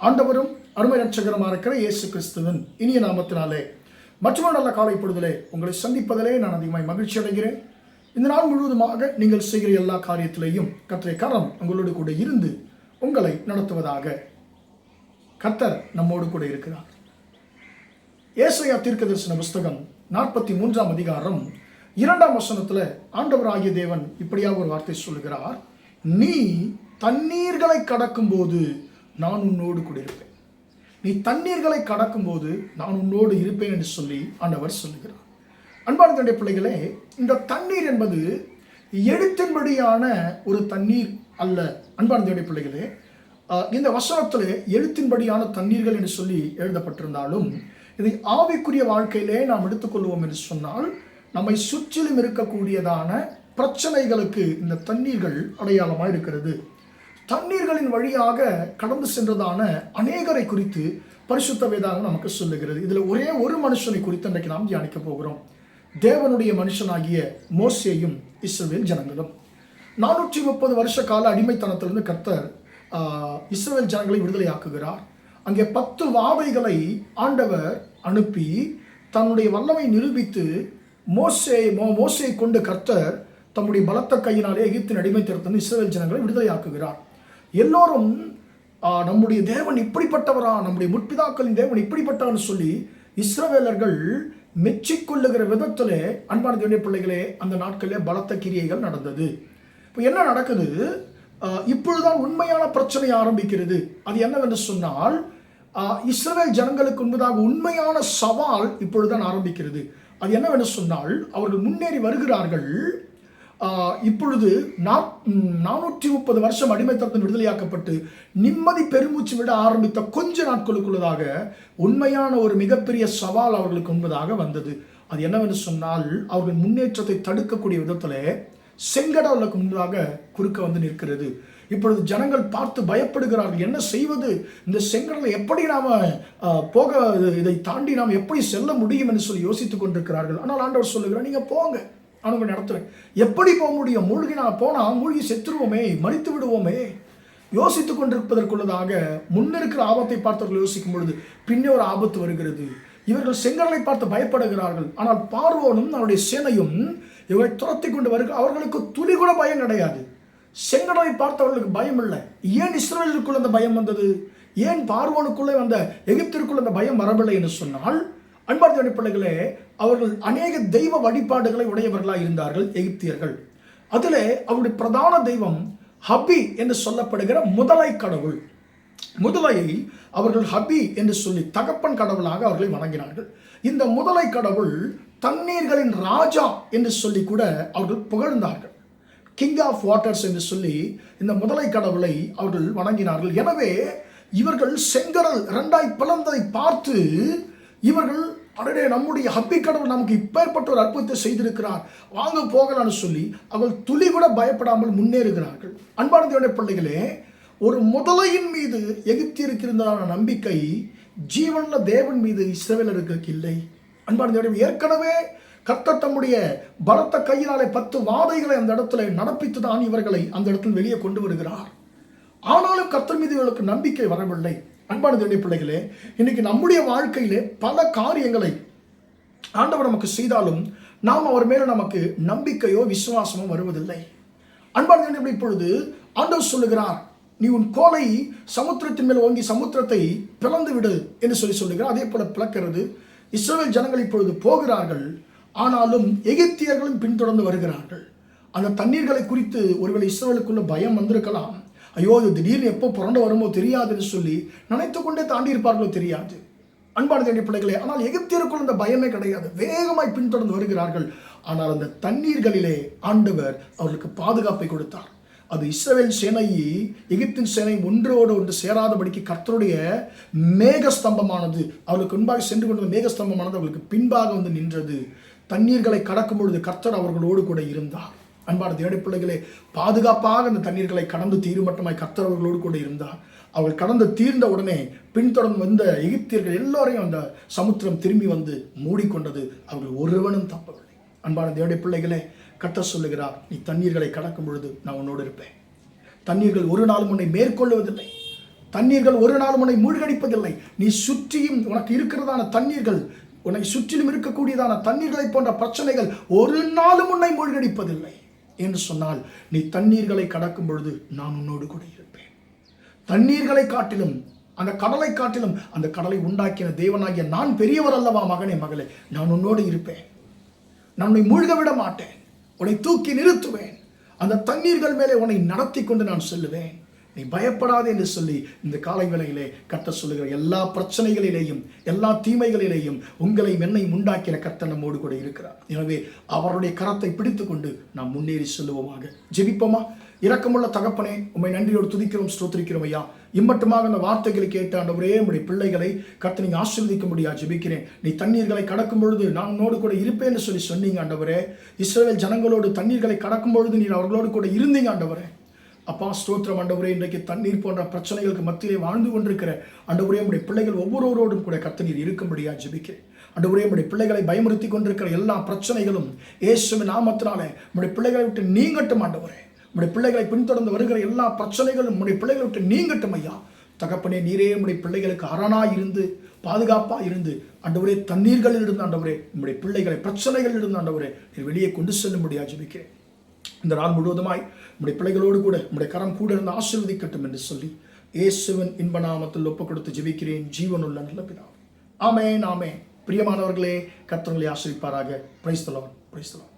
ஆண்டவரும் அருமை ரட்சகரமாக இருக்கிற இயேசு கிறிஸ்துவின் இனிய நாமத்தினாலே மற்றும் நல்ல காலை பொழுதிலே உங்களை சந்திப்பதிலே நான் அதிகமாக மகிழ்ச்சி அடைகிறேன். இந்த நாள் முழுவதுமாக நீங்கள் செய்கிற எல்லா காரியத்திலேயும் கர்த்தருடைய கரம் உங்களோடு கூட இருந்து உங்களை நடத்துவதாக. கர்த்தர் நம்மோடு கூட இருக்கிறார். ஏசாயா தீர்க்கதரிசன புஸ்தகம் 43ஆம் அதிகாரம் 2ஆம் வசனத்தில் ஆண்டவராகிய தேவன் இப்படியாக ஒரு வார்த்தை சொல்லுகிறார். நீ தண்ணீர்களை கடக்கும் போது நான் உன்னோடு கூட இருப்பேன். நீ தண்ணீர்களை கடக்கும் போது நான் உன்னோடு இருப்பேன் என்று சொல்லி ஆண்டவர் சொல்லுகிறார். அன்பான தன்னுடைய பிள்ளைகளே, இந்த தண்ணீர் என்பது எழுத்தின்படியான ஒரு தண்ணீர் அல்ல. அன்பான தன்னுடைய பிள்ளைகளே, இந்த வசனத்தில் எழுத்தின்படியான தண்ணீர்கள் என்று சொல்லி எழுதப்பட்டிருந்தாலும் இதை ஆவிக்குரிய வாழ்க்கையிலே நாம் எடுத்துக்கொள்வோம் என்று சொன்னால் நம்மை சுற்றிலும் இருக்கக்கூடியதான பிரச்சனைகளுக்கு இந்த தண்ணீர்கள் அடையாளமாக இருக்கிறது. தண்ணீர்களின் வழியாக கடந்து சென்றதான அநேகரை குறித்து பரிசுத்த வேதாகம் நமக்கு சொல்லுகிறது. இதில் ஒரே ஒரு மனுஷனை குறித்து இன்றைக்கு நாம் தியானிக்க போகிறோம். தேவனுடைய மனுஷனாகிய மோசேயும் இஸ்ரவேல் ஜனங்களும். 430 வருஷ கால அடிமைத்தனத்திலிருந்து கர்த்தர் இஸ்ரவேல் ஜனங்களை விடுதலையாக்குகிறார். அங்கே 10 வாதைகளை ஆண்டவர் அனுப்பி தன்னுடைய வல்லமை நிரூபித்து மோசேயை கொண்டு கர்த்தர் தம்முடைய பலத்த கையினாலே எகிப்தின் அடிமைத்தனத்திலிருந்து இஸ்ரவேல் ஜனங்களை விடுதலையாக்குகிறார். எல்லோரும் நம்முடைய தேவன் இப்படிப்பட்டவரா, நம்முடைய முற்பிதாக்களின் தேவன் இப்படிப்பட்டவன்னு சொல்லி இஸ்ரவேலர்கள் மெச்சிக்கொள்ளுகிற விதத்திலே அன்பான தேவனுடைய பிள்ளைகளே அந்த நாட்களிலே பலத்த கிரியைகள் நடந்தது. இப்போ என்ன நடக்குது? இப்பொழுதுதான் உண்மையான பிரச்சனை ஆரம்பிக்கிறது. அது என்னவென்று சொன்னால் இஸ்ரவேல் ஜனங்களுக்கு முன்பதாக உண்மையான சவால் இப்பொழுதுதான் ஆரம்பிக்கிறது. அது என்னவென்று சொன்னால் அவர்கள் முன்னேறி வருகிறார்கள். இப்பொழுது 430 வருஷம் அடிமைத்தனத்தில் விடுதலையாக்கப்பட்டு நிம்மதி பெருமூச்சு விட ஆரம்பித்த கொஞ்ச நாட்களுக்குள்ளதாக உண்மையான ஒரு மிகப்பெரிய சவால் அவர்களுக்கு முன்பதாக வந்தது. அது என்னவென்று சொன்னால் அவர்கள் முன்னேற்றத்தை தடுக்கக்கூடிய விதத்தில் செங்கடலுக்கு முன்பதாக குறுக்க வந்து நிற்கிறது. இப்பொழுது ஜனங்கள் பார்த்து பயப்படுகிறார்கள். என்ன செய்வது? இந்த செங்கடலை எப்படி நாம் இதை தாண்டி நாம் எப்படி செல்ல முடியும் என்று சொல்லி யோசித்துக் கொண்டிருக்கிறார்கள். ஆனால் ஆண்டவர் சொல்லுகிறார், நீங்கள் போங்க, நான் நடத்துவேன். எப்படி போக முடியும்? மூழ்கி செத்துருவோமே, மறித்து விடுவோமே. யோசித்துக் கொண்டிருப்பதற்குள்ளதாக முன்னிருக்கிற ஆபத்தை பார்த்தவர்கள் யோசிக்கும் பொழுது பின்னே ஒரு ஆபத்து வருகிறது. இவர்கள் செங்கடலை பார்த்து பயப்படுகிறார்கள். ஆனால் பார்வோனும் அவருடைய சேனையும் இவரை துரத்தி கொண்டு வருகிற அவர்களுக்கு துளி கூட பயம் கிடையாது. செங்கடலை பார்த்தவர்களுக்கு பயம் இல்லை. ஏன் இஸ்ரவேலுக்குள்ள அந்த பயம் வந்தது? ஏன் பார்வோனுக்குள்ளே வந்த எகிப்திற்குள்ள அந்த பயம் வரவில்லை என்று சொன்னால், அன்பார்ந்த பிள்ளைகளே, அவர்கள் அநேக தெய்வ வழிபாடுகளை உடையவர்களாக இருந்தார்கள் எகிப்தியர்கள். அதிலே அவருடைய பிரதான தெய்வம் ஹபி என்று சொல்லப்படுகிற முதலை கடவுள். முதலையை அவர்கள் ஹபி என்று சொல்லி தகப்பன் கடவுளாக அவர்களை வணங்கினார்கள். இந்த முதலை கடவுள் தண்ணீர்களின் ராஜா என்று சொல்லி கூட அவர்கள் புகழ்ந்தார்கள். கிங் ஆஃப் வாட்டர்ஸ் என்று சொல்லி இந்த முதலை கடவுளை அவர்கள் வணங்கினார்கள். எனவே இவர்கள் செங்கடல் 2ஆய் பிளந்ததை பார்த்து இவர்கள், அடடே, நம்முடைய ஹப்பி கடவுள் நமக்கு இப்பேற்பட்ட ஒரு அற்புதத்தை செய்திருக்கிறார், வாங்க போகலான்னு சொல்லி அவர்கள் துளி கூட பயப்படாமல் முன்னேறுகிறார்கள். அன்பான தேவனுடைய பிள்ளைகளே, ஒரு முதலையின் மீது எகிப்தியருக்கு இருந்ததான நம்பிக்கை ஜீவனுள்ள தேவன் மீது இஸ்ரவேலருக்கு இல்லை. அன்பான தேவனுடைய, ஏற்கனவே கர்த்தர் தம்முடைய பலத்த கையினாலே 10 வாதைகளை அந்த இடத்துல நடப்பித்து தான் இவர்களை அந்த இடத்தில் வெளியே கொண்டு வருகிறார். ஆனாலும் கர்த்தர் மீது இவர்களுக்கு நம்பிக்கை வரவில்லை. அன்பான தேவனுடைய பிள்ளைகளே, இன்னைக்கு நம்முடைய வாழ்க்கையிலே பல காரியங்களை ஆண்டவர் நமக்கு செய்தாலும் நாம் அவர் மேல நமக்கு நம்பிக்கையோ விசுவாசமோ வருவதில்லை. அன்பான தேவனுடைய, இப்பொழுது ஆண்டவர் சொல்லுகிறார், நீ உன் கோலை சமுத்திரத்தின் மேல் ஓங்கி சமுத்திரத்தை பிளந்து விடு என்று சொல்லுகிறார். அதே போல பிளக்கிறது. இஸ்ரவேல் ஜனங்கள் இப்பொழுது போகிறார்கள். ஆனாலும் எகிப்தியர்களும் பின்தொடர்ந்து வருகிறார்கள். அந்த தண்ணீர்களை குறித்து ஒருவேளை இஸ்ரவேலுக்குள்ள பயம் வந்திருக்கலாம். ஐயோ, இது திடீர்னு எப்போ புரண்டு வருமோ தெரியாதுன்னு சொல்லி நினைத்து கொண்டே தாண்டி இருப்பார்களோ தெரியாது. அன்பான தேவனுடைய பிள்ளைகளே, ஆனால் எகிப்தியருக்குள் அந்த பயமே கிடையாது. வேகமாய் பின்தொடர்ந்து வருகிறார்கள். ஆனால் அந்த தண்ணீர்களிலே ஆண்டவர் அவர்களுக்கு பாதுகாப்பை கொடுத்தார். அது இஸ்ரவேல் சேனையை எகிப்தின் சேனை ஒன்றோடு ஒன்று சேராதபடிக்கு கர்த்தருடைய மேகஸ்தம்பமானது அவர்களுக்கு முன்பாக சென்று கொண்ட மேகஸ்தம்பமானது அவர்களுக்கு பின்பாக வந்து நின்றது. தண்ணீர்களை கடக்கும் பொழுது கர்த்தர் அவர்களோடு கூட இருந்தார். அன்பான தேவனுடைய பிள்ளைகளே, பாதுகாப்பாக அந்த தண்ணீர்களை கடந்து தீரும் மட்டுமாய் கர்த்தர் அவர்களோடு கூட இருந்தார். அவர்கள் கடந்து தீர்ந்த உடனே பின்தொடர்ந்து வந்த எகிப்தியர்கள் எல்லோரையும் அந்த சமுத்திரம் திரும்பி வந்து மூடிக்கொண்டது. அவர்கள் ஒருவனும் தப்பவில்லை. அன்பான தேவனுடைய பிள்ளைகளே, கர்த்தர் சொல்லுகிறார், நீ தண்ணீர்களை கடக்கும் பொழுது நான் உன்னோடு இருப்பேன். தண்ணீர்கள் ஒரு நாளும் உன்னை மேற்கொள்ளுவதில்லை. தண்ணீர்கள் ஒரு நாளும் உன்னை மூழ்கடிப்பதில்லை. நீ சுற்றியும் உனக்கு இருக்கிறதான தண்ணீர்கள், உன்னை சுற்றிலும் இருக்கக்கூடியதான தண்ணீர்களை போன்ற பிரச்சனைகள் ஒரு நாளும் உன்னை மூழ்கடிப்பதில்லை என்று சொன்னால், நீ தண்ணீர்களை கடக்கும் பொழுது நான் உன்னோடு கூட இருப்பேன். தண்ணீர்களை காட்டிலும், அந்த கடலை காட்டிலும், அந்த கடலை உண்டாக்கின தேவனாகிய நான் பெரியவர் அல்லவா மகனே மகளே, நான் உன்னோடு இருப்பேன். நான் உன்னை மூழ்க விட மாட்டேன், உன்னை தூக்கி நிறுத்துவேன். அந்த தண்ணீர்கள் மேலே உன்னை நடத்தி கொண்டு நான் செல்லுவேன். நீ பயப்படாதே என்று சொல்லி இந்த காலை வேளையிலே கர்த்தர் சொல்லுகிற எல்லா பிரச்சனைகளிலேயும், எல்லா தீமைகளிலேயும் உங்களை என்னை உண்டாக்கின கர்த்தர் நம்மோடு கூட இருக்கிறார். எனவே அவருடைய கரத்தை பிடித்து கொண்டு நாம் முன்னேறி செல்லுவோமாக. ஜெபிப்போமா? இரக்கமுள்ள தகப்பனே, உம்மை நன்றியோடு துதிக்கிறோம், ஸ்தோத்திரிக்கிறோம் ஐயா. இம்மட்டுமாக அந்த வார்த்தைகளை கேட்ட ஆண்டவரே, உம்முடைய பிள்ளைகளை கர்த்தர் நீங்க ஆசீர்வதிக்க முடியா ஜெபிக்கிறேன். நீ தண்ணீர்களை கடக்கும் பொழுது நான் உன்னோடு கூட இருப்பேன்னு சொல்லி சொன்னீங்க ஆண்டவரே. இஸ்ரவேல் ஜனங்களோடு தண்ணீர்களை கடக்கும் பொழுது நீர் அவர்களோடு கூட இருந்தீங்க ஆண்டவரே. அப்பா ஸ்தோத்திரம் ஆண்டவரே. இன்றைக்கு தண்ணீர் போன்ற பிரச்சனைகளுக்கு மத்தியிலே வாழ்ந்து கொண்டிருக்கிற ஆண்டவரே, உடைய பிள்ளைகள் ஒவ்வொருவரோடும் கூட கர்த்தர் நீர் இருக்கும்படியா ஜெபிக்கிறேன். ஆண்டவரே, உடைய பிள்ளைகளை பயமுறுத்தி கொண்டிருக்கிற எல்லா பிரச்சனைகளும் இயேசுவின் நாமத்தினாலே உடைய பிள்ளைகளை விட்டு நீங்கட்டும் ஆண்டவரே. உடைய பிள்ளைகளை பின்தொடர்ந்து வருகிற எல்லா பிரச்சனைகளும் உடைய பிள்ளைகளை விட்டு நீங்கட்டும் ஐயா. தகப்பனே, நீரே உடைய பிள்ளைகளுக்கு அரணாய் இருந்து பாதுகாப்பாக இருந்து ஆண்டவரே, தண்ணீர்களில் இருந்து ஆண்டவரே உடைய பிள்ளைகளை பிரச்சனைகளில் இருந்து ஆண்டவரே நீர் வெளியே கொண்டு செல்லும்படியா ஜெபிக்கிறேன். இந்த நாள் முழுவதுமாய் உடைய பிள்ளைகளோடு கூட உடைய கரம் கூட இருந்து ஆசீர்வதிக்கட்டும் என்று சொல்லி இயேசுவின் இன்ப நாமத்தில் ஒப்புக் கொடுத்து ஜெபிக்கிறேன், ஜீவனுள்ள நல்ல பிதாவே. ஆமென், ஆமென். பிரியமானவர்களே, கர்த்தர் உங்களை ஆசீர்வதிப்பாராக. Praise the Lord, praise the Lord.